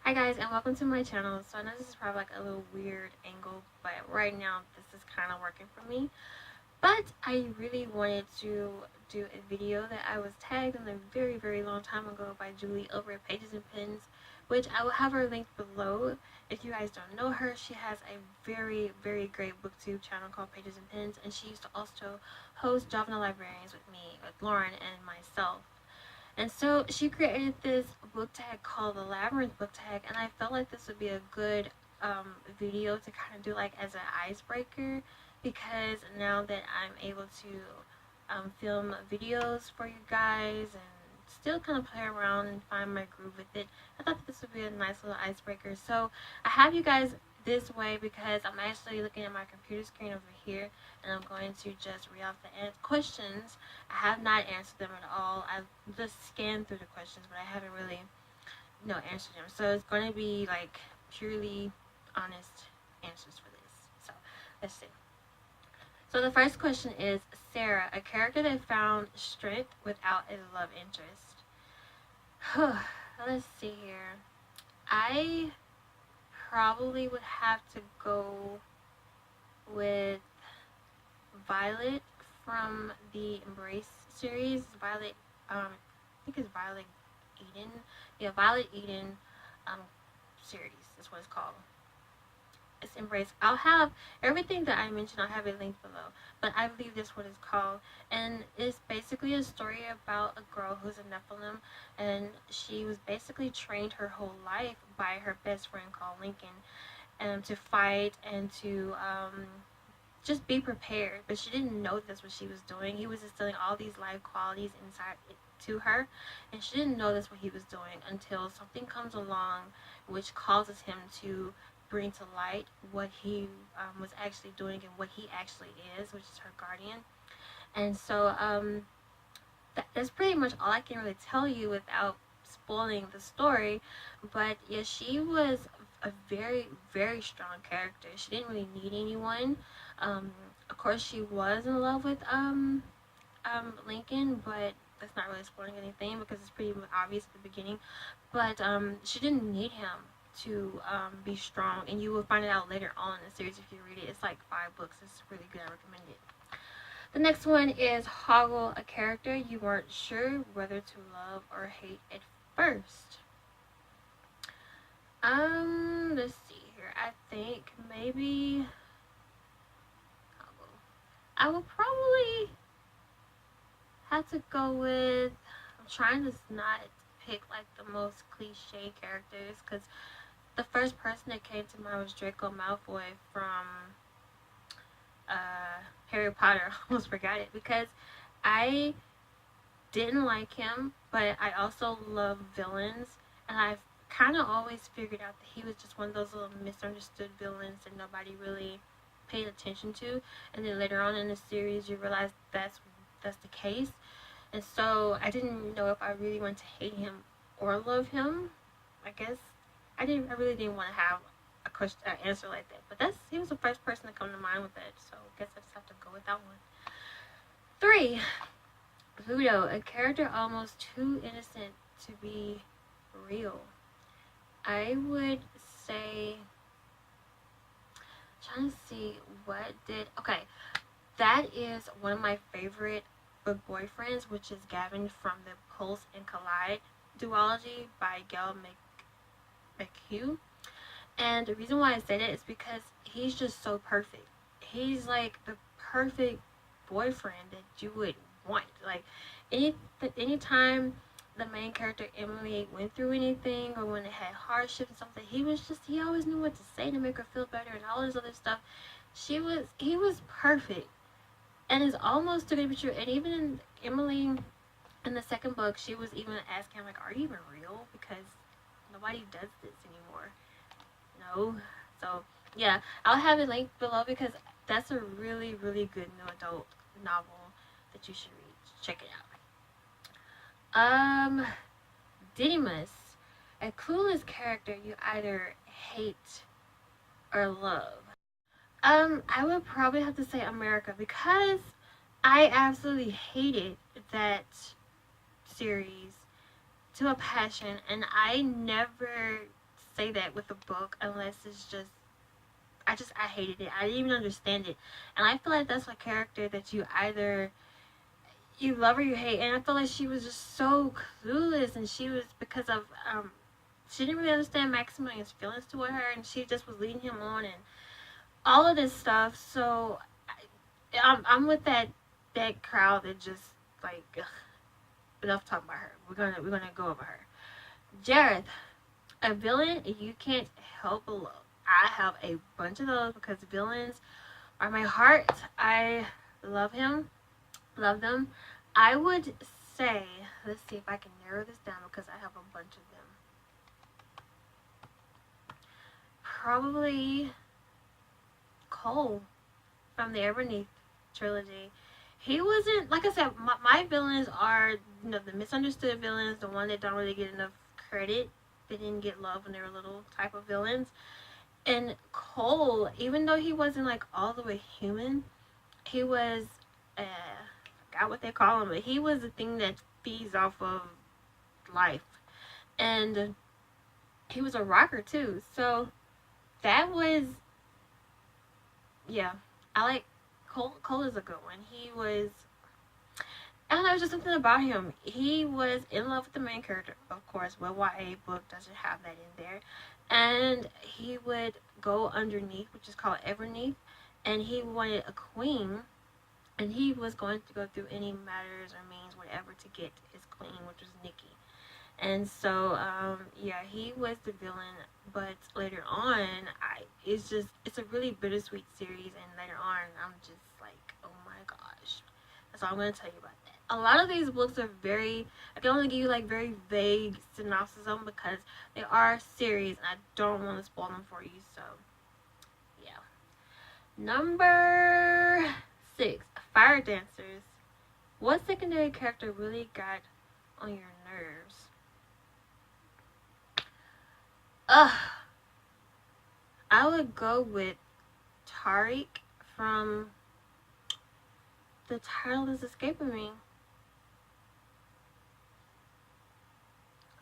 Hi guys, and welcome to my channel. So I know this is probably like a little weird angle, but right now this is kind of working for me. But I really wanted to do a video that I was tagged on a very long time ago by Julie over at Pages and Pens, which I will have her linked below. If you guys don't know her, she has a very great booktube channel called Pages and Pens, and she used to also host Juvenile Librarians with me, with Lauren and myself. And so she created this book tag called the Labyrinth book tag, and I felt like this would be a good video to kind of do like as an icebreaker, because now that I'm able to film videos for you guys and still kind of play around and find my groove with it, I thought that this would be a nice little icebreaker. So I have you guys this way because I'm actually looking at my computer screen over here, and I'm going to just read off the questions. I have not answered them at all. I've just scanned through the questions, but I haven't really answered them. So it's going to be like purely honest answers for this. So let's see. So the first question is, Sarah, a character that found strength without a love interest. Let's see here. I probably would have to go with Violet from the Embrace series. Violet, I think it's Violet Eden. Yeah, Violet Eden series is what it's called. It's Embrace. I'll have everything that I mentioned, I'll have it linked below, but I believe this what it's called, and it's basically a story about a girl who's a Nephilim, and she was basically trained her whole life by her best friend called Lincoln, to fight and to just be prepared. But she didn't know that's what she was doing. He was instilling all these life qualities inside to her, and she didn't know that's what he was doing until something comes along which causes him to bring to light what he was actually doing and what he actually is, which is her guardian. And so that's pretty much all I can really tell you without spoiling the story. But yeah, she was a very strong character. She didn't really need anyone. Of course she was in love with Lincoln, but that's not really spoiling anything because it's pretty obvious at the beginning. But she didn't need him to be strong, and you will find it out later on in the series if you read it. It's like 5 books. It's really good. I recommend it. The next one is Hoggle, a character you weren't sure whether to love or hate at first. Let's see here. I think maybe Hoggle. I will probably have to go with, I'm trying to not pick like the most cliche characters, because the first person that came to mind was Draco Malfoy from Harry Potter. I almost forgot it because I didn't like him, but I also love villains, and I've kind of always figured out that he was just one of those little misunderstood villains that nobody really paid attention to, and then later on in the series you realize that's the case. And so I didn't know if I really wanted to hate him or love him. I guess I really didn't want to have a question, an answer like that. But he was the first person to come to mind with that. So I guess I just have to go with that one. 3. Ludo, a character almost too innocent to be real. I would say, trying to see what did. Okay, that is one of my favorite book boyfriends, which is Gavin from the Pulse and Collide duology by Gail McHugh. And the reason why I say that is because he's just so perfect. He's like the perfect boyfriend that you would want. Like anytime the main character Emily went through anything, or when it had hardship and something, he always knew what to say to make her feel better and all this other stuff. He was perfect. And it's almost too good to be true. And even in Emily, in the second book, she was even asking him, like, are you even real? Because nobody does this anymore. No. So, yeah, I'll have it linked below because that's a really good new adult novel that you should read. Check it out. Didymus, a clueless character you either hate or love. I would probably have to say America, because I absolutely hated that series to a passion, and I never say that with a book unless it's just I hated it. I didn't even understand it. And I feel like that's a character that you either you love or you hate. And I feel like she was just so clueless, and she was because of she didn't really understand Maximilian's feelings toward her, and she just was leading him on and all of this stuff. So I'm with that crowd that just like ugh, enough talking about her. We're gonna go over her. Jareth, a villain you can't help but love. I have a bunch of those because villains are my heart. I love him, love them. I would say, let's see if I can narrow this down because I have a bunch of them. Probably Cole from the Labyrinth trilogy. He wasn't, like I said, my villains are, the misunderstood villains, the one that don't really get enough credit. They didn't get love when they were little type of villains. And Cole, even though he wasn't like all the way human, he was, I forgot what they call him, but he was the thing that feeds off of life. And he was a rocker too. So that was, yeah, I like Cole is a good one. He was, I don't know, it was just something about him. He was in love with the main character, of course. What YA book doesn't have that in there? And he would go underneath, which is called Everneath, and he wanted a queen, and he was going to go through any matters or means, whatever, to get his queen, which was Nikki. And so, yeah, he was the villain, but later on, it's a really bittersweet series, and later on, I'm just like, oh my gosh. That's all I'm going to tell you about that. A lot of these books are I can only give you like very vague synopsis of them because they are series, and I don't want to spoil them for you, so, yeah. Number 6, Fire Dancers. What secondary character really got on your nerves? I would go with Tariq from, the title is escaping me.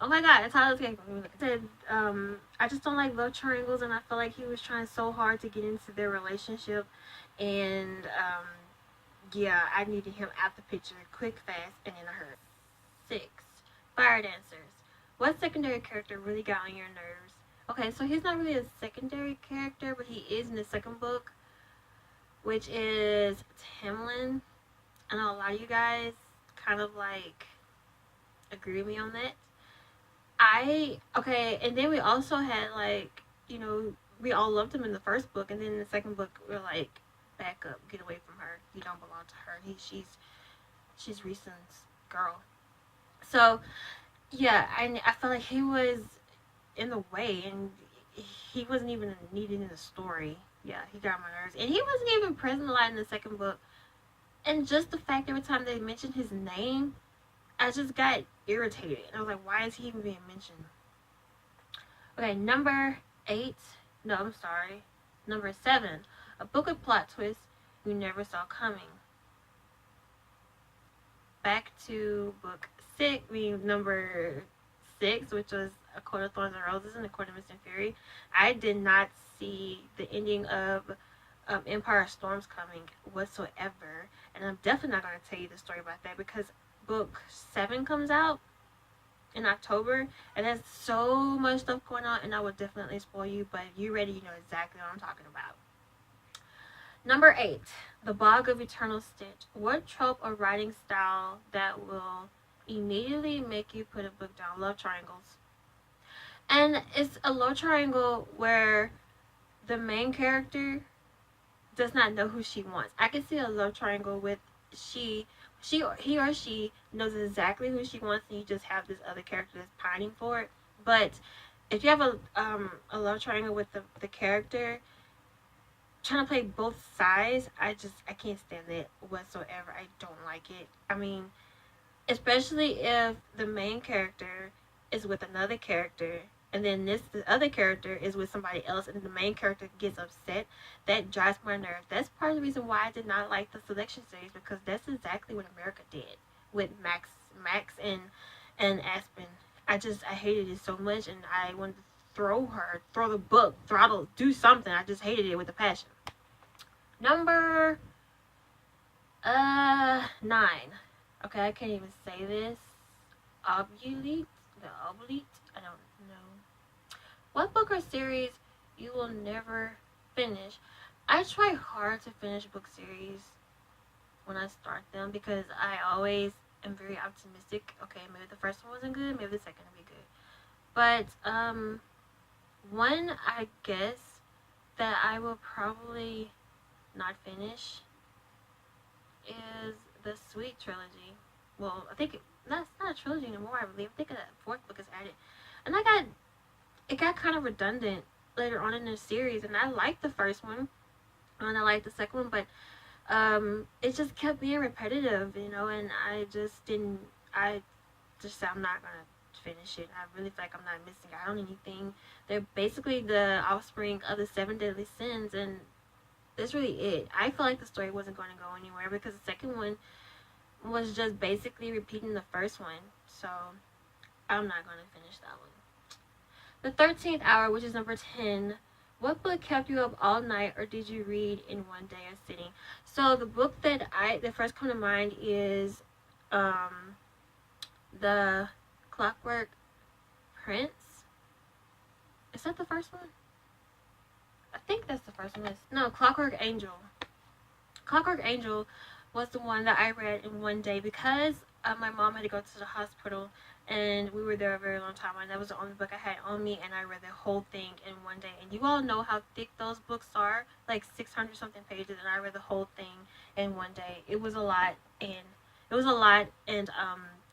Oh my god, the title is escaping me. I said, I just don't like love triangles, and I feel like he was trying so hard to get into their relationship, and yeah, I needed him out the picture quick, fast, and in a hurry. 6, Fire Dancers. What secondary character really got on your nerves? Okay, so he's not really a secondary character, but he is in the second book, which is Tamlin. I know a lot of you guys kind of like agree with me on that. Okay, and then we also had like, we all loved him in the first book, and then in the second book we're like, back up, get away from her. You don't belong to her. She's Rhysand's girl. So yeah, I felt like he was in the way, and he wasn't even needed in the story. Yeah, he got my nerves, and he wasn't even present a lot in the second book. And just the fact every time they mentioned his name, I just got irritated. And I was like, why is he even being mentioned? Okay, number 8. No, I'm sorry. Number 7. A book of plot twists you never saw coming. Back to book 6, number 6, which was A Court of Thorns and Roses and A Court of Mist and Fury. I did not see the ending of Empire of Storms coming whatsoever, and I'm definitely not going to tell you the story about that because book 7 comes out in October, and there's so much stuff going on, and I will definitely spoil you, but if you're ready, you know exactly what I'm talking about. Number 8, The Bog of Eternal Stench. What trope or writing style that will immediately make you put a book down? Love triangles. And it's a love triangle where the main character does not know who she wants. I can see a love triangle with he or she knows exactly who she wants, and you just have this other character that's pining for it. But if you have a love triangle with the character trying to play both sides, I can't stand it whatsoever. I don't like it. I mean, especially if the main character is with another character, and then the other character is with somebody else, and the main character gets upset. That drives my nerves. That's part of the reason why I did not like the Selection series, because that's exactly what America did with Max and Aspen. I hated it so much, and I wanted to throw the book, throttle, do something. I just hated it with a passion. Number 9. Okay, I can't even say this. Oubliette? The Oubliette? I don't know. What book or series you will never finish? I try hard to finish book series when I start them because I always am very optimistic. Okay, maybe the first one wasn't good, maybe the second will be good. But one I guess that I will probably not finish is the Sweet trilogy. Well, I think that's not a trilogy anymore, I believe. I think a 4th book is added. And it got kind of redundant later on in the series, and I liked the first one and I liked the second one, but it just kept being repetitive, you know, and I just said I'm not gonna finish it. I really feel like I'm not missing out on anything. They're basically the offspring of the 7 deadly sins, and that's really it. I feel like the story wasn't going to go anywhere because the second one was just basically repeating the first one, so I'm not going to finish that one. The 13th Hour, which is number 10. What book kept you up all night, or did you read in one day of sitting? So the book that first come to mind is the Clockwork Prince. Is that the first one? I think that's the first one. No, Clockwork Angel. Clockwork Angel was the one that I read in one day because my mom had to go to the hospital and we were there a very long time, and that was the only book I had on me, and I read the whole thing in one day. And you all know how thick those books are, like 600 something pages, and I read the whole thing in one day. It was a lot, and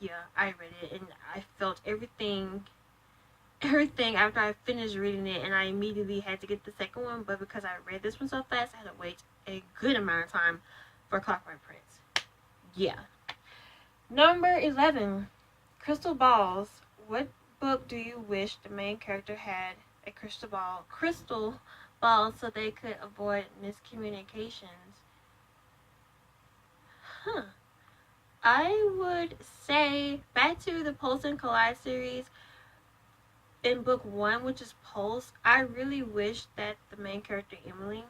yeah, I read it, and I felt everything after I finished reading it, and I immediately had to get the second one, but because I read this one so fast, I had to wait a good amount of time for Clockwork Prince. Yeah. Number 11. Crystal Balls. What book do you wish the main character had a crystal ball so they could avoid miscommunications? I would say back to the Pulse and Collide series. In book 1, which is Pulse, I really wish that the main character, Emily,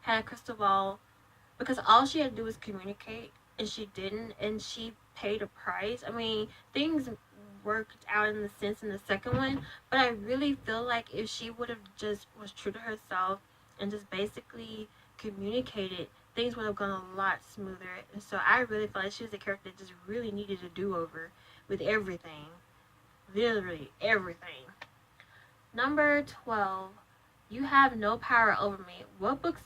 had a crystal ball because all she had to do was communicate, and she didn't, and she paid a price. I mean, things worked out in the sense in the second one, but I really feel like if she would have just was true to herself and just basically communicated, things would have gone a lot smoother. And so I really feel like she was a character that just really needed a do-over with everything. Literally everything. Number 12. You have no power over me. What book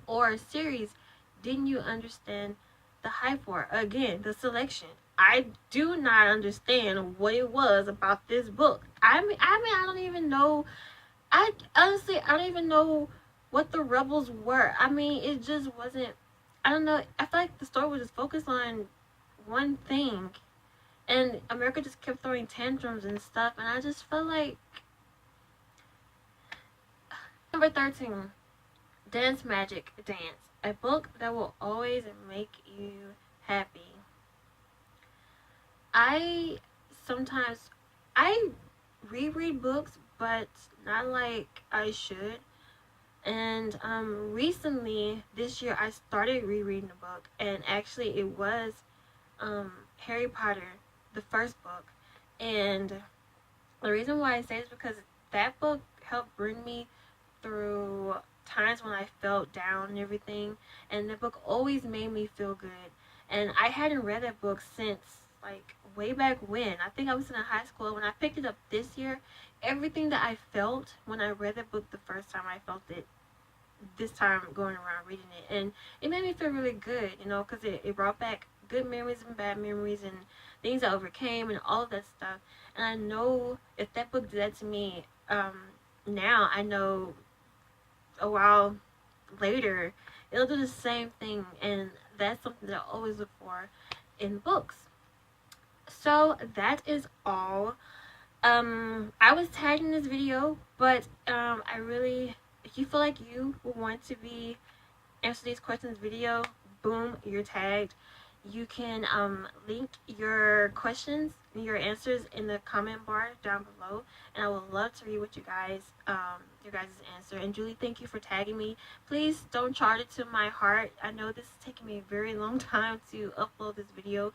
or series didn't you understand the hype for? Again, the selection. I do not understand what it was about this book. I mean, I don't even know. I don't even know what the rebels were. I mean, it just wasn't. I don't know. I feel like the story was just focused on one thing, and America just kept throwing tantrums and stuff, and I just felt like. Number 13. Dance Magic Dance. A book that will always make you happy. I reread books, but not like I should. And recently, this year, I started rereading a book, and actually it was Harry Potter, the first book. And the reason why I say is because that book helped bring me through times when I felt down and everything, and the book always made me feel good. And I hadn't read that book since like way back when. I think I was in high school. When I picked it up this year, everything that I felt when I read the book the first time, I felt it this time going around reading it, and it made me feel really good, you know, because it brought back good memories and bad memories and things I overcame and all of that stuff. And I know if that book did that to me, now I know a while later it'll do the same thing, and that's something that I always look for in books. So that is all. I was tagged in this video, but I really, if you feel like you will want to be answer these questions video, boom, you're tagged. you can link your questions and your answers in the comment bar down below, and I would love to read what your guys' answer. And Julie, thank you for tagging me. Please don't charge it to my heart. I know this is taking me a very long time to upload this video,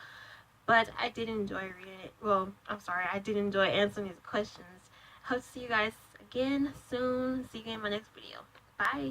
but I did enjoy reading it. Well, I'm sorry, I did enjoy answering these questions. Hope to see you guys again soon. See you again in my next video. Bye.